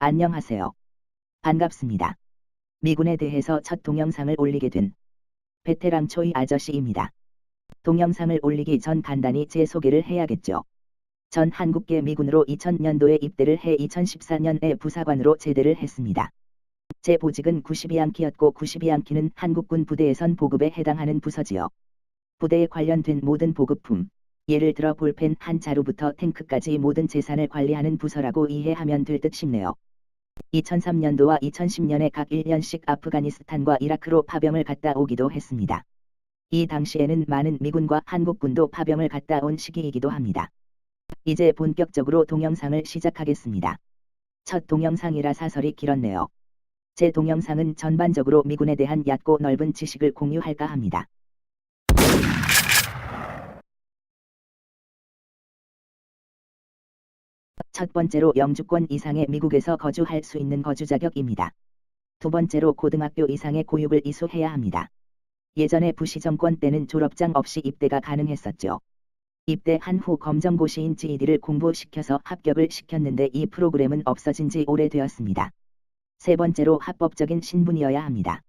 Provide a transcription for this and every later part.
안녕하세요. 반갑습니다. 미군에 대해서 첫 동영상을 올리게 된 베테랑 초이 아저씨입니다. 동영상을 올리기 전 간단히 제 소개를 해야겠죠. 전 한국계 미군으로 2000년도에 입대를 해 2014년에 부사관으로 제대를 했습니다. 제 보직은 92안키였고 92안키는 한국군 부대에선 보급에 해당하는 부서지요. 부대에 관련된 모든 보급품, 예를 들어 볼펜 한 자루부터 탱크까지 모든 재산을 관리하는 부서라고 이해하면 될 듯 싶네요. 2003년도와 2010년에 각 1년씩 아프가니스탄과 이라크로 파병을 갔다 오기도 했습니다. 이 당시에는 많은 미군과 한국군도 파병을 갔다 온 시기이기도 합니다. 이제 본격적으로 동영상을 시작하겠습니다. 첫 동영상이라 사설이 길었네요. 제 동영상은 전반적으로 미군에 대한 얕고 넓은 지식을 공유할까 합니다. 첫 번째로 영주권 이상의 미국에서 거주할 수 있는 거주 자격입니다. 두 번째로 고등학교 이상의 교육을 이수해야 합니다. 예전에 부시 정권 때는 졸업장 없이 입대가 가능했었죠. 입대한 후 검정고시인 GED를 공부시켜서 합격을 시켰는데 이 프로그램은 없어진 지 오래되었습니다. 세 번째로 합법적인 신분이어야 합니다.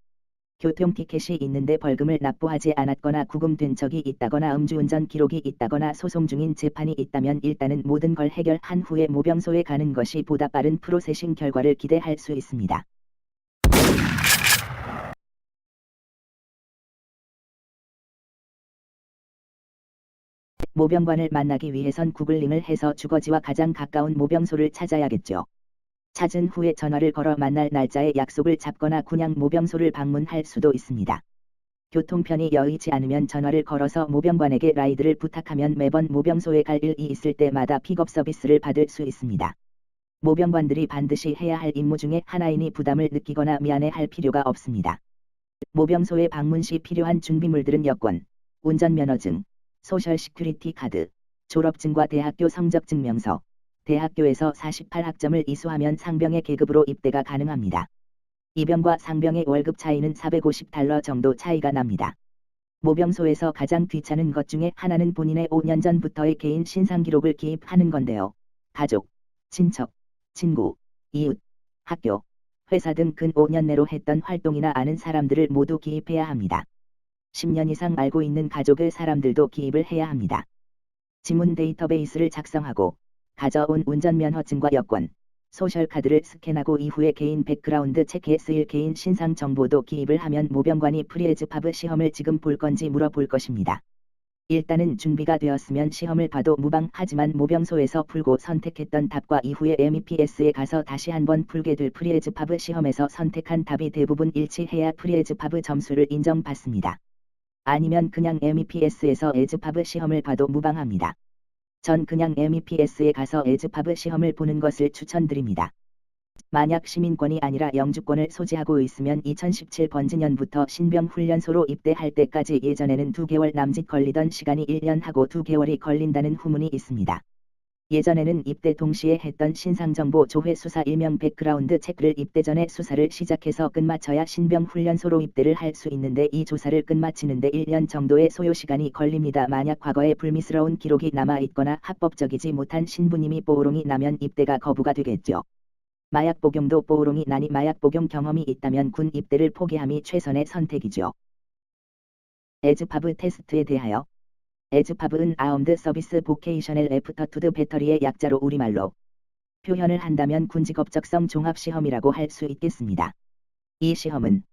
교통티켓이 있는데 벌금을 납부하지 않았거나 구금된 적이 있다거나 음주운전 기록이 있다거나 소송 중인 재판이 있다면 일단은 모든 걸 해결한 후에 모병소에 가는 것이 보다 빠른 프로세싱 결과를 기대할 수 있습니다. 모병관을 만나기 위해선 구글링을 해서 주거지와 가장 가까운 모병소를 찾아야겠죠. 찾은 후에 전화를 걸어 만날 날짜에 약속을 잡거나 그냥 모병소를 방문할 수도 있습니다. 교통편이 여의치 않으면 전화를 걸어서 모병관에게 라이드를 부탁하면 매번 모병소에 갈 일이 있을 때마다 픽업 서비스를 받을 수 있습니다. 모병관들이 반드시 해야 할 임무 중에 하나이니 부담을 느끼거나 미안해할 필요가 없습니다. 모병소에 방문 시 필요한 준비물들은 여권, 운전면허증, 소셜 시큐리티 카드, 졸업증과 대학교 성적 증명서, 대학교에서 48학점을 이수하면 상병의 계급으로 입대가 가능합니다. 이병과 상병의 월급 차이는 $450 정도 차이가 납니다. 모병소에서 가장 귀찮은 것 중에 하나는 본인의 5년 전부터의 개인 신상 기록을 기입하는 건데요. 가족, 친척, 친구, 이웃, 학교, 회사 등 근 5년 내로 했던 활동이나 아는 사람들을 모두 기입해야 합니다. 10년 이상 알고 있는 가족의 사람들도 기입을 해야 합니다. 지문 데이터베이스를 작성하고 가져온 운전면허증과 여권, 소셜카드를 스캔하고 이후에 개인 백그라운드 체크에 쓰일 개인 신상 정보도 기입을 하면 모병관이 프리에즈파브 시험을 지금 볼 건지 물어볼 것입니다. 일단은 준비가 되었으면 시험을 봐도 무방하지만 모병소에서 풀고 선택했던 답과 이후에 MEPS에 가서 다시 한번 풀게 될 프리에즈파브 시험에서 선택한 답이 대부분 일치해야 프리에즈파브 점수를 인정받습니다. 아니면 그냥 MEPS에서 에즈파브 시험을 봐도 무방합니다. 전 그냥 MEPS에 가서 에즈파브 시험을 보는 것을 추천드립니다. 만약 시민권이 아니라 영주권을 소지하고 있으면 2017 번지년부터 신병훈련소로 입대할 때까지 예전에는 2개월 남짓 걸리던 시간이 1년하고 2개월이 걸린다는 후문이 있습니다. 예전에는 입대 동시에 했던 신상정보 조회 수사 일명 백그라운드 체크를 입대 전에 수사를 시작해서 끝마쳐야 신병훈련소로 입대를 할 수 있는데 이 조사를 끝마치는데 1년 정도의 소요시간이 걸립니다. 만약 과거에 불미스러운 기록이 남아있거나 합법적이지 못한 신부님이 뽀롱이 나면 입대가 거부가 되겠죠. 마약 복용도 뽀롱이 나니 마약 복용 경험이 있다면 군 입대를 포기함이 최선의 선택이죠. 에즈파브 테스트에 대하여 에즈파브은 아엄드 서비스 보케이셔널 애프터투드 배터리의 약자로 우리말로 표현을 한다면 군직업적성 종합시험이라고 할 수 있겠습니다. 이 시험은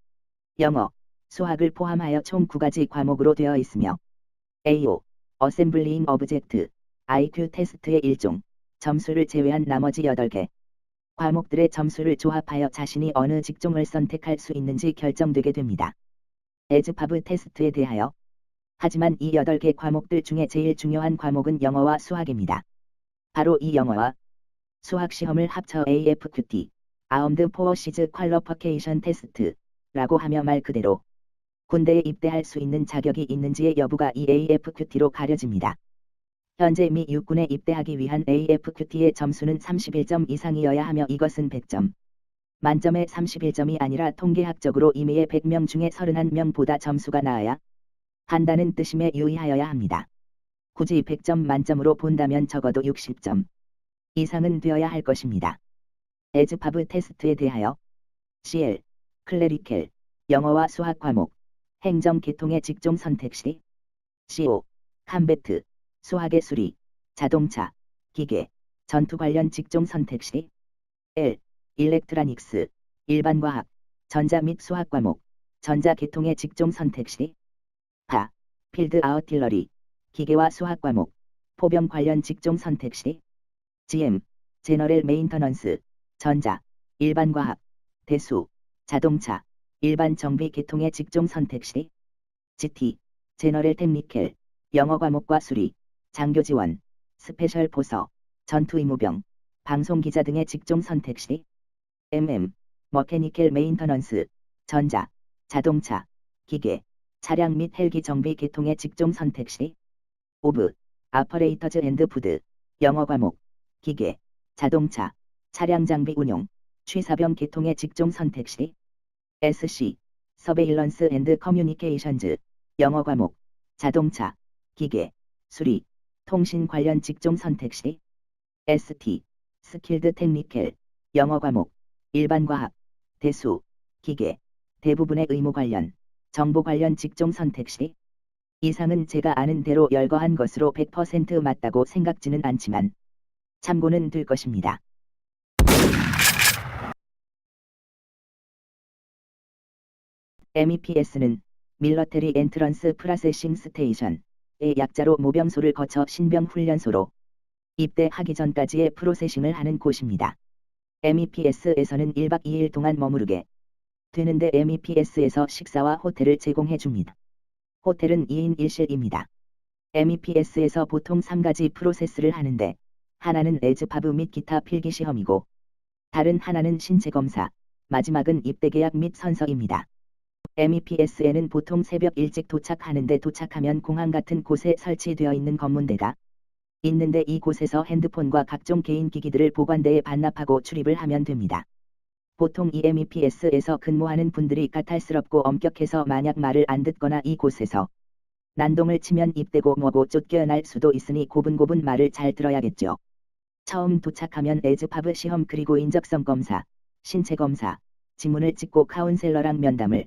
영어, 수학을 포함하여 총 9가지 과목으로 되어 있으며 AO, 어셈블리잉 오브젝트, IQ 테스트의 일종, 점수를 제외한 나머지 8개 과목들의 점수를 조합하여 자신이 어느 직종을 선택할 수 있는지 결정되게 됩니다. 에즈파브 테스트에 대하여 하지만 이 8개 과목들 중에 제일 중요한 과목은 영어와 수학입니다. 바로 이 영어와 수학 시험을 합쳐 AFQT, Armed Forces Qualification Test라고 하며 말 그대로 군대에 입대할 수 있는 자격이 있는지의 여부가 이 AFQT로 가려집니다. 현재 미 육군에 입대하기 위한 AFQT의 점수는 31점 이상이어야 하며 이것은 100점. 만점에 31점이 아니라 통계학적으로 임의의 100명 중에 31명보다 점수가 나아야 한다는 뜻임에 유의하여야 합니다. 굳이 100점 만점으로 본다면 적어도 60점 이상은 되어야 할 것입니다. 에즈파브 테스트에 대하여 CL, 클레리켈, 영어와 수학 과목, 행정 계통의 직종 선택 시 CO, 캄베트, 수학의 수리, 자동차, 기계, 전투 관련 직종 선택 시 L, 일렉트라닉스, 일반과학, 전자 및 수학 과목, 전자 계통의 직종 선택 시 하, 필드 아우틸러리, 기계와 수학 과목, 포병 관련 직종 선택 시 GM, 제너럴 메인터넌스, 전자, 일반과학, 대수, 자동차, 일반 정비 계통의 직종 선택 시 GT, 제너럴 테크니컬, 영어 과목과 수리, 장교 지원, 스페셜 포서, 전투 의무병, 방송기자 등의 직종 선택 시 MM, 머케니컬 메인터넌스, 전자, 자동차, 기계, 차량 및 헬기 정비 계통의 직종 선택 시 오브, 아퍼레이터즈 앤드 푸드, 영어 과목, 기계, 자동차, 차량 장비 운용, 취사병 계통의 직종 선택 시 SC, 서베일런스 앤드 커뮤니케이션즈, 영어 과목, 자동차, 기계, 수리, 통신 관련 직종 선택 시 ST, 스킬드 테크니컬, 영어 과목, 일반 과학, 대수, 기계, 대부분의 의무 관련, 정보 관련 직종 선택 시 이상은 제가 아는 대로 열거한 것으로 100% 맞다고 생각지는 않지만 참고는 될 것입니다. MEPS는 밀러터리 엔트런스 프로세싱 스테이션의 약자로 모병소를 거쳐 신병 훈련소로 입대하기 전까지의 프로세싱을 하는 곳입니다. MEPS에서는 1박 2일 동안 머무르게 되는데 MEPS에서 식사와 호텔을 제공해 줍니다. 호텔은 2인 1실입니다. MEPS에서 보통 3가지 프로세스를 하는데 하나는 에즈파브 및 기타 필기시험이고 다른 하나는 신체검사, 마지막은 입대계약 및 선서입니다. MEPS에는 보통 새벽 일찍 도착하는데 도착하면 공항 같은 곳에 설치되어 있는 검문대가 있는데 이곳에서 핸드폰과 각종 개인 기기들을 보관대에 반납하고 출입을 하면 됩니다. 보통 이 MEPS에서 근무하는 분들이 까탈스럽고 엄격해서 만약 말을 안 듣거나 이곳에서 난동을 치면 입대고 뭐고 쫓겨날 수도 있으니 고분고분 말을 잘 들어야겠죠. 처음 도착하면 에즈파브 시험 그리고 인적성 검사, 신체 검사, 지문을 찍고 카운셀러랑 면담을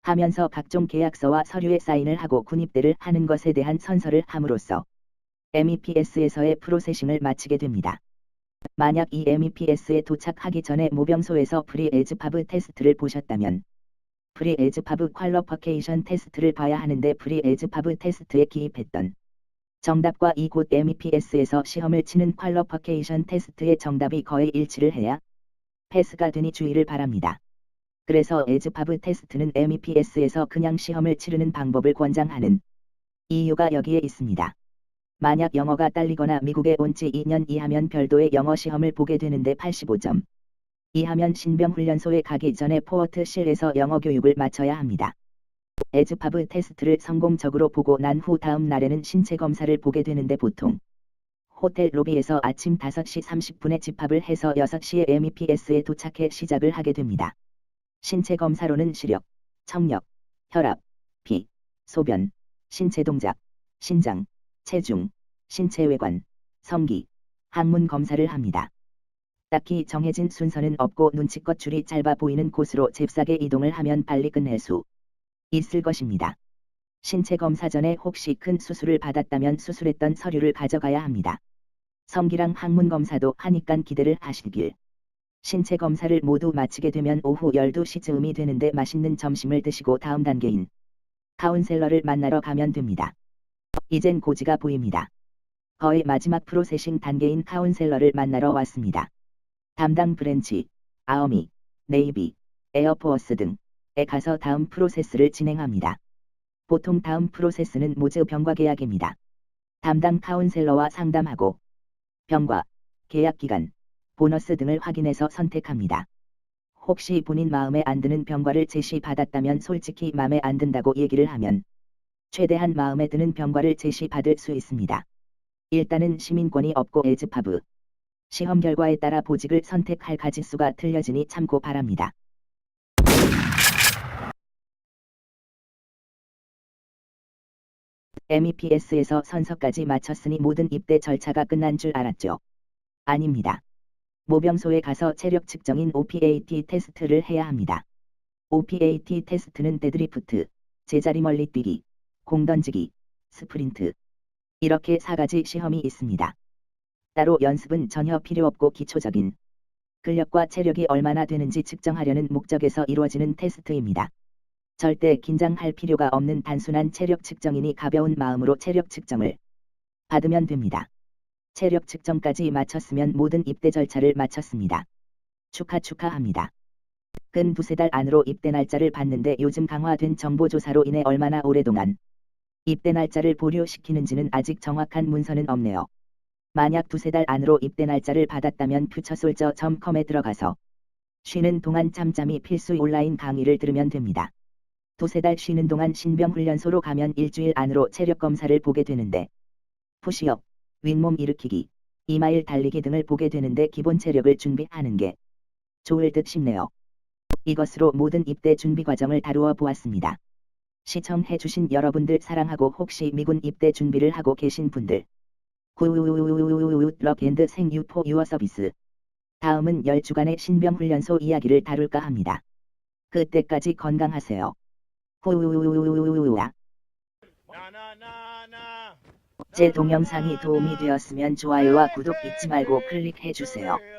하면서 각종 계약서와 서류에 사인을 하고 군입대를 하는 것에 대한 선서를 함으로써 MEPS에서의 프로세싱을 마치게 됩니다. 만약 이 MEPS에 도착하기 전에 모병소에서 프리 에즈파브 테스트를 보셨다면 프리 에즈파브 퀄러퍼케이션 테스트를 봐야 하는데 프리 에즈파브 테스트에 기입했던 정답과 이곳 MEPS에서 시험을 치는 퀄러퍼케이션 테스트의 정답이 거의 일치를 해야 패스가 되니 주의를 바랍니다. 그래서 에즈파브 테스트는 MEPS에서 그냥 시험을 치르는 방법을 권장하는 이유가 여기에 있습니다. 만약 영어가 딸리거나 미국에 온 지 2년 이하면 별도의 영어 시험을 보게 되는데 85점 이하면 신병훈련소에 가기 전에 포워트실에서 영어 교육을 마쳐야 합니다. 에즈파브 테스트를 성공적으로 보고 난 후 다음 날에는 신체 검사를 보게 되는데 보통 호텔 로비에서 아침 5시 30분에 집합을 해서 6시에 MEPS에 도착해 시작을 하게 됩니다. 신체 검사로는 시력, 청력, 혈압, 피, 소변, 신체 동작, 신장, 체중, 신체 외관, 성기, 항문 검사를 합니다. 딱히 정해진 순서는 없고 눈치껏 줄이 짧아 보이는 곳으로 잽싸게 이동을 하면 빨리 끝낼 수 있을 것입니다. 신체 검사 전에 혹시 큰 수술을 받았다면 수술했던 서류를 가져가야 합니다. 성기랑 항문 검사도 하니깐 기대를 하시길. 신체 검사를 모두 마치게 되면 오후 12시쯤이 되는데 맛있는 점심을 드시고 다음 단계인 카운셀러를 만나러 가면 됩니다. 이젠 고지가 보입니다. 거의 마지막 프로세싱 단계인 카운셀러를 만나러 왔습니다. 담당 브랜치, 아어미, 네이비, 에어포어스 등에 가서 다음 프로세스를 진행합니다. 보통 다음 프로세스는 모즈 병과 계약입니다. 담당 카운셀러와 상담하고 병과, 계약 기간, 보너스 등을 확인해서 선택합니다. 혹시 본인 마음에 안 드는 병과를 제시받았다면 솔직히 마음에 안 든다고 얘기를 하면 최대한 마음에 드는 병과를 제시받을 수 있습니다. 일단은 시민권이 없고 에즈파브 시험 결과에 따라 보직을 선택할 가짓수가 틀려지니 참고 바랍니다. MEPS에서 선서까지 마쳤으니 모든 입대 절차가 끝난 줄 알았죠? 아닙니다. 모병소에 가서 체력 측정인 OPAT 테스트를 해야 합니다. OPAT 테스트는 데드리프트, 제자리 멀리 뛰기, 공 던지기, 스프린트 이렇게 4가지 시험이 있습니다. 따로 연습은 전혀 필요 없고 기초적인 근력과 체력이 얼마나 되는지 측정하려는 목적에서 이루어지는 테스트입니다. 절대 긴장할 필요가 없는 단순한 체력 측정이니 가벼운 마음으로 체력 측정을 받으면 됩니다. 체력 측정까지 마쳤으면 모든 입대 절차를 마쳤습니다. 축하합니다. 근 두세 달 안으로 입대 날짜를 받는데 요즘 강화된 정보조사로 인해 얼마나 오랫동안 입대 날짜를 보류시키는지는 아직 정확한 문서는 없네요. 만약 두세 달 안으로 입대 날짜를 받았다면 futuresoldier.com에 들어가서 쉬는 동안 잠잠히 필수 온라인 강의를 들으면 됩니다. 두세 달 쉬는 동안 신병훈련소로 가면 일주일 안으로 체력 검사를 보게 되는데 푸시업, 윗몸 일으키기, 2마일 달리기 등을 보게 되는데 기본 체력을 준비하는 게 좋을 듯 싶네요. 이것으로 모든 입대 준비 과정을 다루어 보았습니다. 시청해주신 여러분들 사랑하고 혹시 미군 입대 준비를 하고 계신 분들 굿럭 앤드 생유 포 유어 서비스. 다음은 10주간의 신병훈련소 이야기를 다룰까 합니다. 그때까지 건강하세요. 제 동영상이 도움이 되었으면 좋아요와 구독 잊지 말고 클릭해주세요.